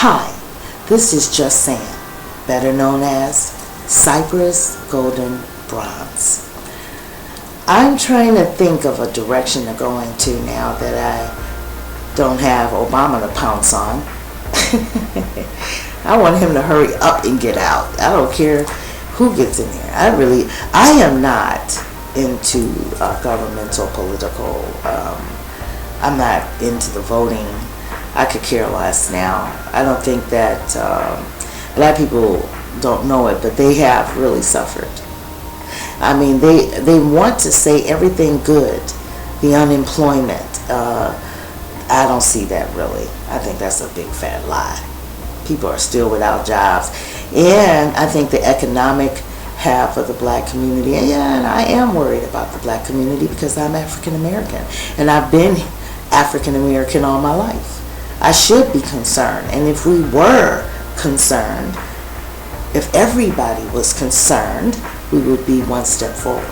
Hi, this is Just Saying, better known as Cypress Golden Bronze. I'm trying to think of a direction to go into now that I don't have Obama to pounce on. I want him to hurry up and get out. I don't care who gets in there. I am not into governmental, political. I'm not into the voting. I could care less now. I don't think that black people don't know it, but they have really suffered. I mean, they want to say everything good, the unemployment. I don't see that really. I think that's a big fat lie. People are still without jobs. And I think the economic half of the black community, and I am worried about the black community because I'm African American. And I've been African American all my life. I should be concerned. And if we were concerned, if everybody was concerned, we would be one step forward.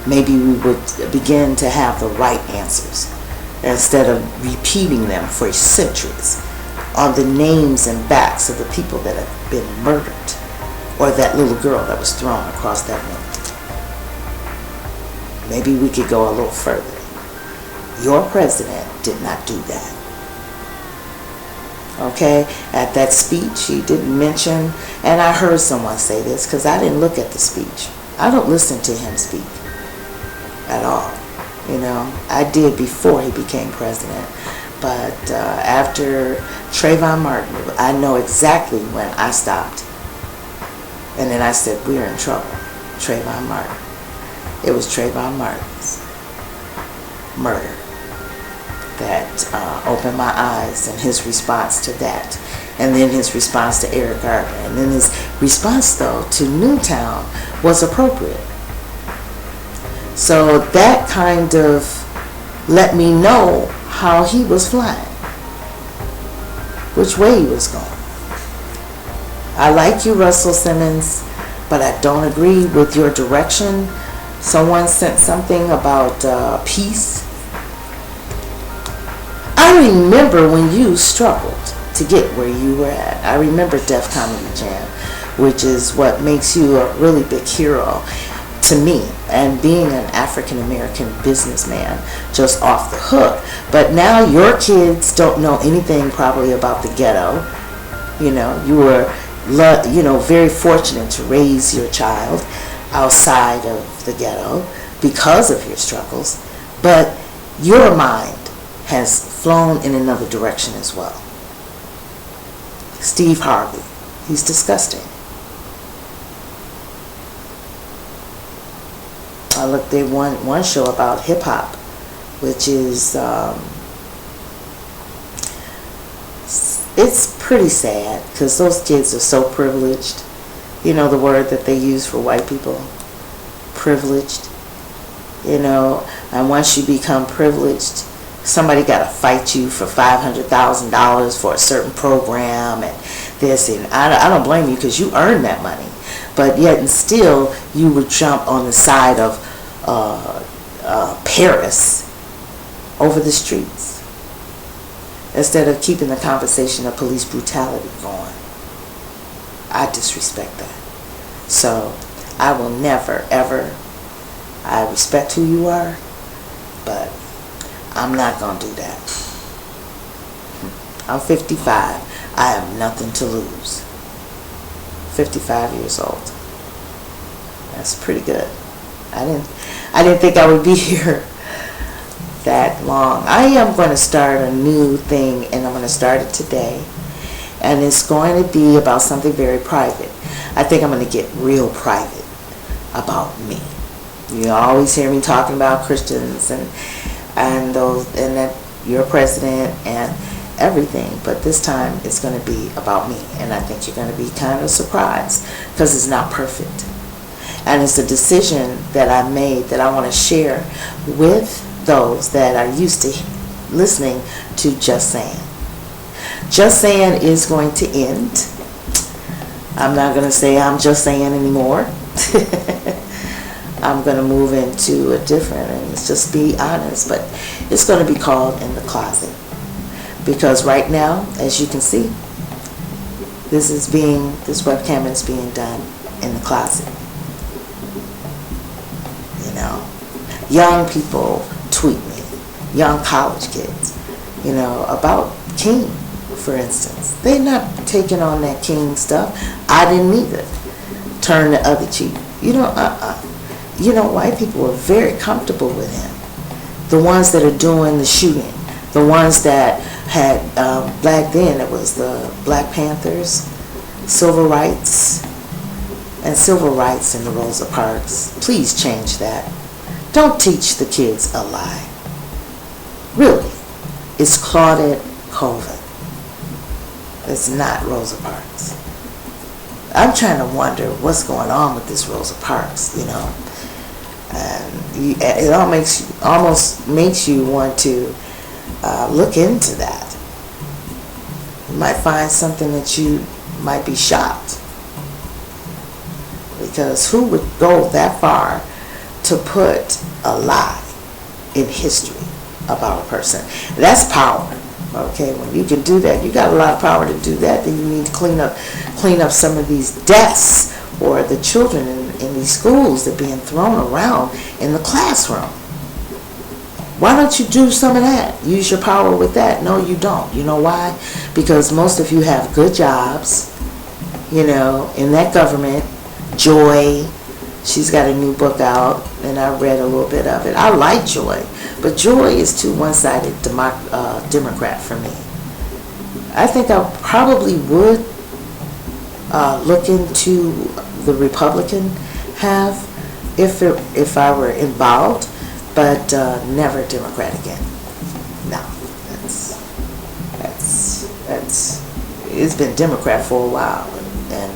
Maybe we would begin to have the right answers instead of repeating them for centuries on the names and backs of the people that have been murdered or that little girl that was thrown across that room. Maybe we could go a little further. Your president did not do that. Okay, at that speech he didn't mention, and I heard someone say this because I didn't look at the speech. I don't listen to him speak at all. You know, I did before he became president, but after Trayvon Martin, I know exactly when I stopped, and then I said, we're in trouble. Trayvon Martin. It was Trayvon Martin's murder that opened my eyes, and his response to that, and then his response to Eric Garner, and then his response though to Newtown was appropriate. So that kind of let me know how he was flying, which way he was going. I like you, Russell Simmons, but I don't agree with your direction. Someone sent something about peace. I remember when you struggled to get where you were at. I remember Def Comedy Jam, which is what makes you a really big hero to me, and being an African American businessman just off the hook. But now your kids don't know anything probably about the ghetto. You know, you were very fortunate to raise your child outside of the ghetto because of your struggles, but your mind has flown in another direction as well. Steve Harvey, he's disgusting. I looked at one show about hip hop, which is it's pretty sad because those kids are so privileged. You know the word that they use for white people, privileged. You know, and once you become privileged, somebody got to fight you for $500,000 for a certain program and this, and I don't blame you because you earned that money. But yet and still, you would jump on the side of Paris over the streets instead of keeping the conversation of police brutality going. I disrespect that. So I will never, ever, I respect who you are, but I'm not going to do that. I'm 55. I have nothing to lose. 55 years old. That's pretty good. I didn't think I would be here that long. I am going to start a new thing, and I'm going to start it today. And it's going to be about something very private. I think I'm going to get real private about me. You always hear me talking about Christians and those, and that you're president and everything, but this time it's going to be about me, and I think you're going to be kind of surprised because it's not perfect, and it's a decision that I made that I want to share with those that are used to listening to Just Saying. Just Saying is going to end. I'm not going to say I'm just saying anymore. I'm going to move into a different, and let's just be honest, but it's going to be called In the Closet. Because right now, as you can see, This webcam is being done in the closet. You know, young people tweet me, young college kids, about King, for instance. They're not taking on that King stuff. I didn't either. Turn the other cheek. White people are very comfortable with him. The ones that are doing the shooting, the ones that had, back then it was the Black Panthers, civil rights in the Rosa Parks. Please change that. Don't teach the kids a lie. Really. It's Claudette Colvin. It's not Rosa Parks. I'm trying to wonder what's going on with this Rosa Parks, And it almost makes you want to look into that. You might find something that you might be shocked. Because who would go that far to put a lie in history about a person? That's power. Okay, when you can do that, you got a lot of power to do that. Then you need to clean up some of these deaths or the children in these schools that are being thrown around in the classroom. Why don't you do some of that? Use your power with that. No, you don't. You know why? Because most of you have good jobs, in that government. Joy, she's got a new book out, and I read a little bit of it. I like Joy, but Joy is too one-sided Democrat for me. I think I probably would look into the Republican half if I were involved, but never Democrat again. No, that's it's been Democrat for a while, and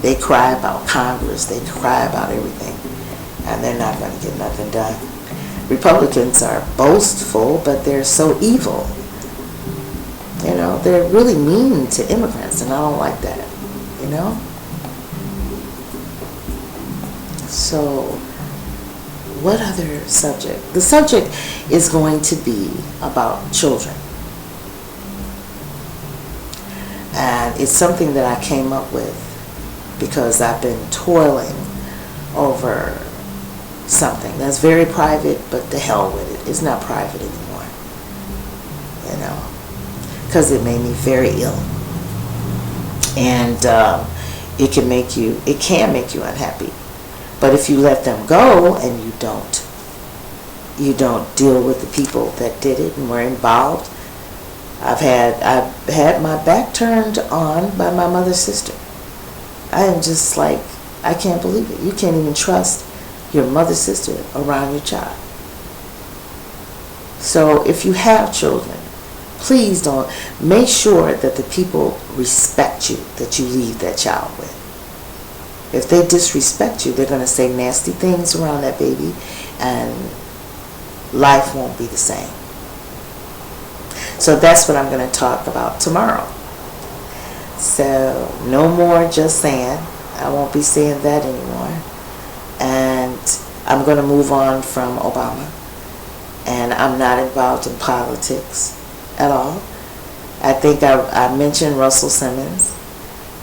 they cry about Congress, they cry about everything, and they're not going to get nothing done. Republicans are boastful, but they're so evil. They're really mean to immigrants, and I don't like that, So, what other subject? The subject is going to be about children. And it's something that I came up with because I've been toiling over something that's very private, but the hell with it. It's not private anymore, because it made me very ill. And it can make you unhappy. But if you let them go and you don't deal with the people that did it and were involved, I've had my back turned on by my mother's sister. I am just like, I can't believe it. You can't even trust your mother's sister around your child. So if you have children, please don't. Make sure that the people respect you that you leave that child with. If they disrespect you, they're going to say nasty things around that baby, and life won't be the same. So that's what I'm going to talk about tomorrow. So no more just saying. I won't be saying that anymore. And I'm going to move on from Obama. And I'm not involved in politics at all. I think I mentioned Russell Simmons.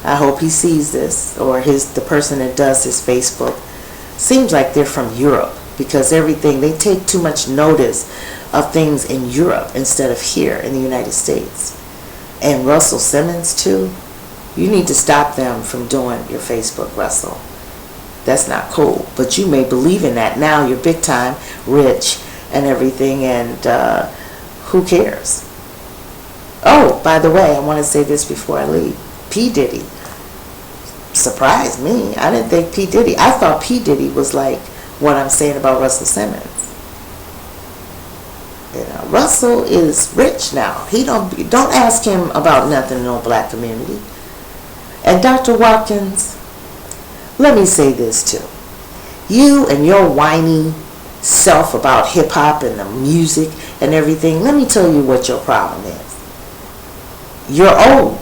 I hope he sees this, or the person that does his Facebook. Seems like they're from Europe, because they take too much notice of things in Europe instead of here in the United States. And Russell Simmons too. You need to stop them from doing your Facebook, Russell. That's not cool. But you may believe in that now. You're big time, rich, and everything, and who cares? Oh, by the way, I want to say this before I leave. P. Diddy surprised me. I didn't think P. Diddy. I thought P. Diddy was like what I'm saying about Russell Simmons. Russell is rich now. Don't ask him about nothing in no black community. And Dr. Watkins, let me say this too. You and your whiny self about hip hop and the music and everything, let me tell you what your problem is. You're old.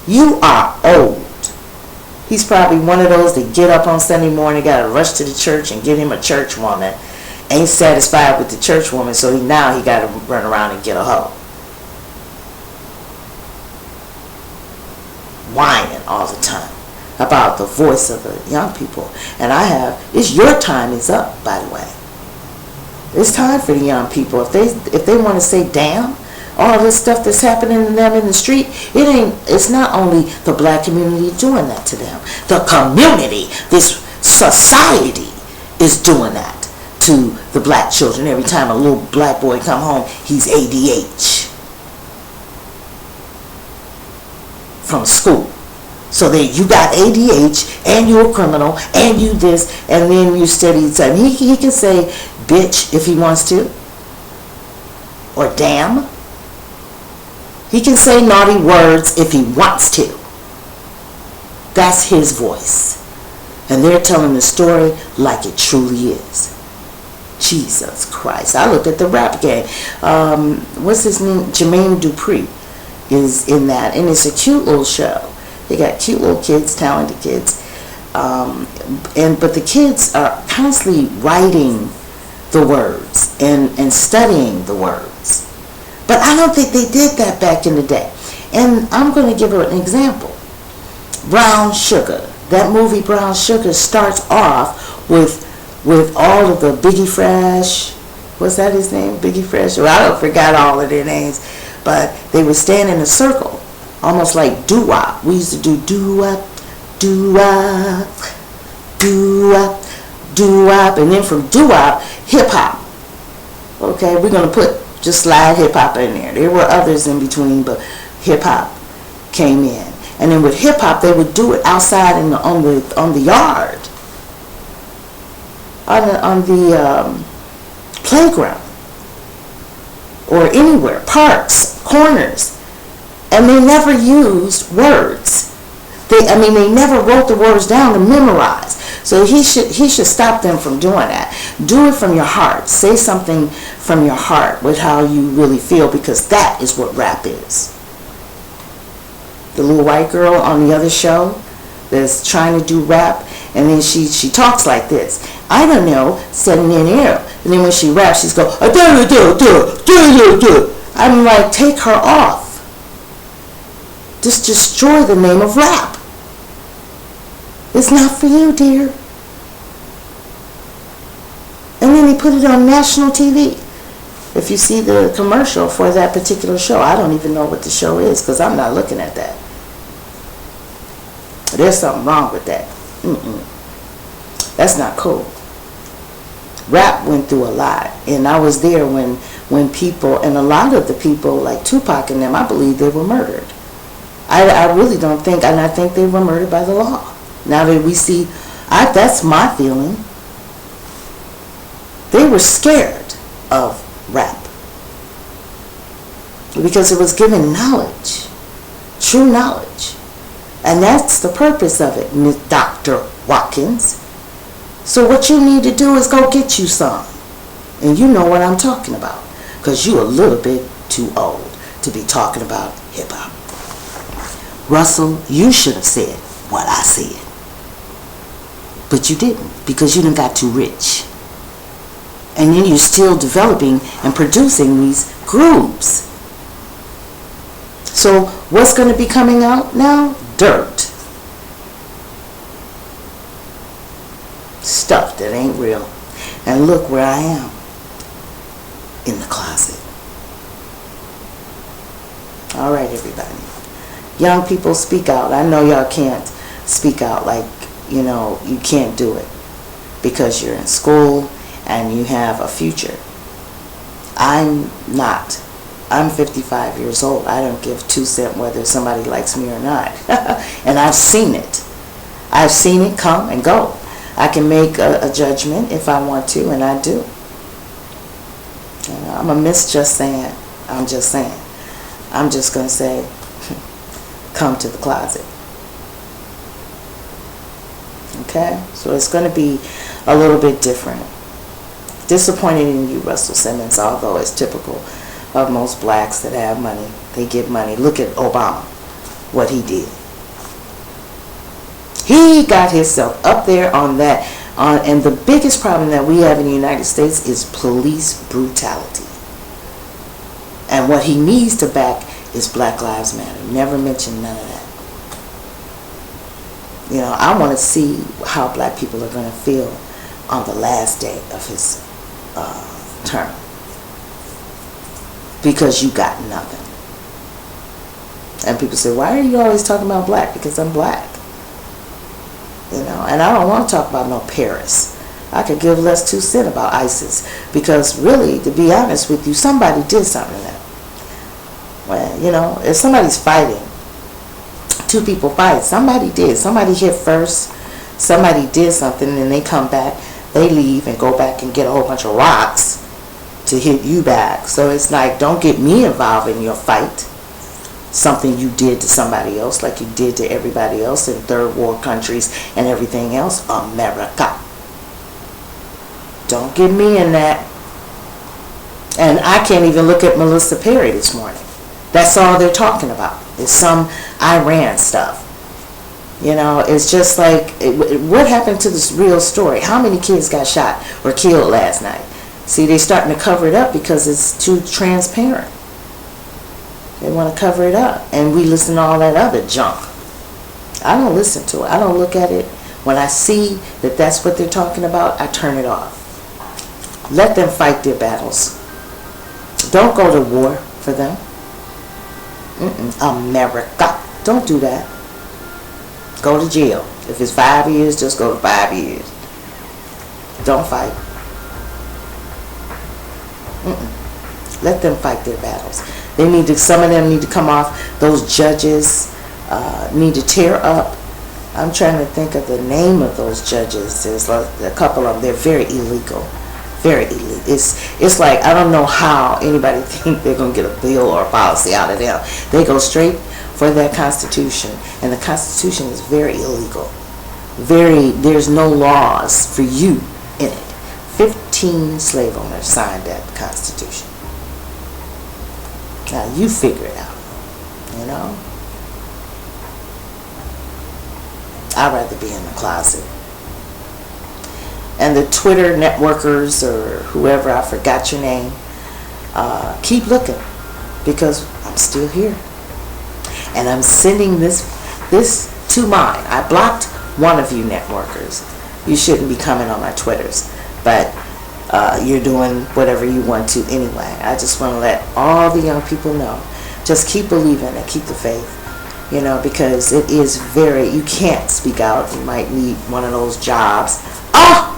You are old. He's probably one of those that get up on Sunday morning, got to rush to the church and get him a church woman. Ain't satisfied with the church woman, so now he got to run around and get a hoe. whining all the time about the voice of the young people. And it's your time is up, by the way. It's time for the young people. If they want to say damn, all this stuff that's happening to them in the street, it's not only the black community doing that to them. The community, this society is doing that to the black children. Every time a little black boy come home, he's ADH from school. So that you got ADH and you're a criminal and you this, and then you steady time. He can say bitch if he wants to, or damn. He can say naughty words if he wants to. That's his voice. And they're telling the story like it truly is. Jesus Christ. I looked at the rap game. What's his name? Jermaine Dupri is in that. And it's a cute little show. They got cute little kids, talented kids. But the kids are constantly writing the words and studying the words. But I don't think they did that back in the day. And I'm going to give her an example. Brown Sugar. That movie Brown Sugar starts off with all of the Biggie Fresh. What's that his name? Biggie Fresh? Well, I don't forgot all of their names. But they would stand in a circle, almost like doo-wop. We used to do doo-wop, doo-wop, doo-wop, doo-wop. And then from doo-wop, hip-hop. Okay, we're going to just slide hip-hop in there. There were others in between, but hip-hop came in. And then with hip-hop, they would do it outside on the yard, on the playground, or anywhere, parks, corners. And they never used words. They never wrote the words down to memorize. So he should stop them from doing that. Do it from your heart. Say something from your heart with how you really feel, because that is what rap is. The little white girl on the other show that's trying to do rap, and then she talks like this. I don't know, sitting in here. And then when she raps, she's go, I'm like, take her off. Just destroy the name of rap. It's not for you, dear. And then they put it on national TV. If you see the commercial for that particular show, I don't even know what the show is because I'm not looking at that. There's something wrong with that. That's not cool. Rap went through a lot, and I was there when people, and a lot of the people like Tupac and them, I believe they were murdered. I really don't think, and I think they were murdered by the law. Now that we see, that's my feeling. They were scared of rap because it was given knowledge, true knowledge. And that's the purpose of it, Dr. Watkins. So what you need to do is go get you some. And you know what I'm talking about, because you're a little bit too old to be talking about hip-hop. Russell, you should have said what I said. But you didn't, because you done got too rich. And then you're still developing and producing these grooves. So what's going to be coming out now? Dirt. Stuff that ain't real. And look where I am. In the closet. All right, everybody. Young people, speak out. I know y'all can't speak out like, you can't do it because you're in school and you have a future. I'm not. I'm 55 years old. I don't give 2 cents whether somebody likes me or not. And I've seen it. I've seen it come and go. I can make a judgment if I want to, and I do. I'm a miss just saying. I'm just saying. I'm just going to say, come to the closet. Okay? So it's going to be a little bit different. Disappointed in you, Russell Simmons, although it's typical of most blacks that have money. They get money. Look at Obama, what he did. He got himself up there on that. And the biggest problem that we have in the United States is police brutality. And what he needs to back is Black Lives Matter. Never mentioned none of that. I want to see how black people are going to feel on the last day of his term, because you got nothing. And people say, why are you always talking about black? Because I'm black. And I don't want to talk about no Paris. I could give less 2 cents about ISIS, because really, to be honest with you, somebody did something to them. Well, if somebody's fighting, 2 people fight, somebody did. Somebody hit first, somebody did something, and they come back, they leave and go back and get a whole bunch of rocks to hit you back. So it's like, don't get me involved in your fight. Something you did to somebody else, like you did to everybody else in third world countries and everything else. America. Don't get me in that. And I can't even look at Melissa Perry this morning. That's all they're talking about. It's some Iran stuff. It's just like, what happened to this real story? How many kids got shot or killed last night? See, they're starting to cover it up because it's too transparent. They want to cover it up. And we listen to all that other junk. I don't listen to it. I don't look at it. When I see that that's what they're talking about, I turn it off. Let them fight their battles. Don't go to war for them. America. Don't do that. Go to jail. If it's 5 years, just go to 5 years. Don't fight. Let them fight their battles. Some of them need to come off. Those judges need to tear up. I'm trying to think of the name of those judges. There's a couple of them. They're very illegal. Very illegal. It's like, I don't know how anybody think they're going to get a bill or a policy out of them. They go straight for that Constitution. And the Constitution is very illegal. There's no laws for you in it. 15 slave owners signed that Constitution. Now you figure it out, I'd rather be in the closet. And the Twitter networkers or whoever, I forgot your name, keep looking, because I'm still here. And I'm sending this to mine. I blocked one of you networkers. You shouldn't be coming on my Twitters, but you're doing whatever you want to anyway. I just want to let all the young people know, just keep believing and keep the faith, because it is you can't speak out. You might need one of those jobs.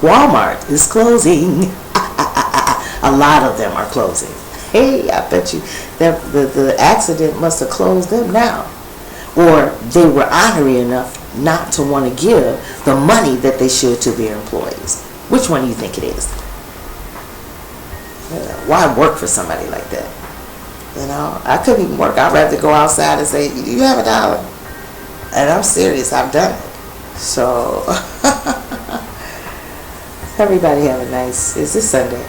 Walmart is closing. A lot of them are closing. Hey, I bet you the accident must have closed them now. Or they were honorary enough not to want to give the money that they should to their employees. Which one do you think it is? Why work for somebody like that? I couldn't even work. I'd rather go outside and say, "Do you have a dollar?" And I'm serious. I've done it. So, everybody have a nice. Is this Sunday?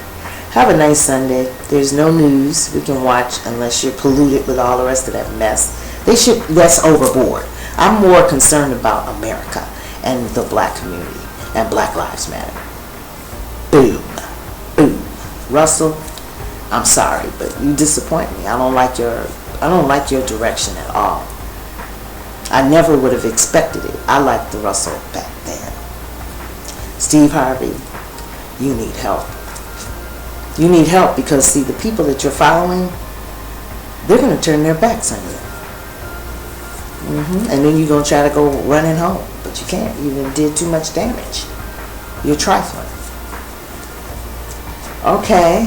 Have a nice Sunday. There's no news we can watch unless you're polluted with all the rest of that mess. That's overboard. I'm more concerned about America and the black community and Black Lives Matter. Boom. Boom. Russell, I'm sorry, but you disappoint me. I don't like your direction at all. I never would have expected it. I liked the Russell back then. Steve Harvey, you need help. You need help because, see, the people that you're following, they're going to turn their backs on you. And then you're going to try to go running home. But you can't. You did too much damage. You're trifling. Okay.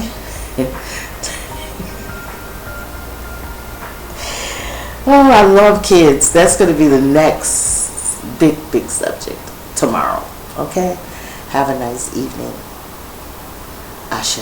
Oh, I love kids. That's going to be the next big subject tomorrow. Okay? Have a nice evening. Ashe.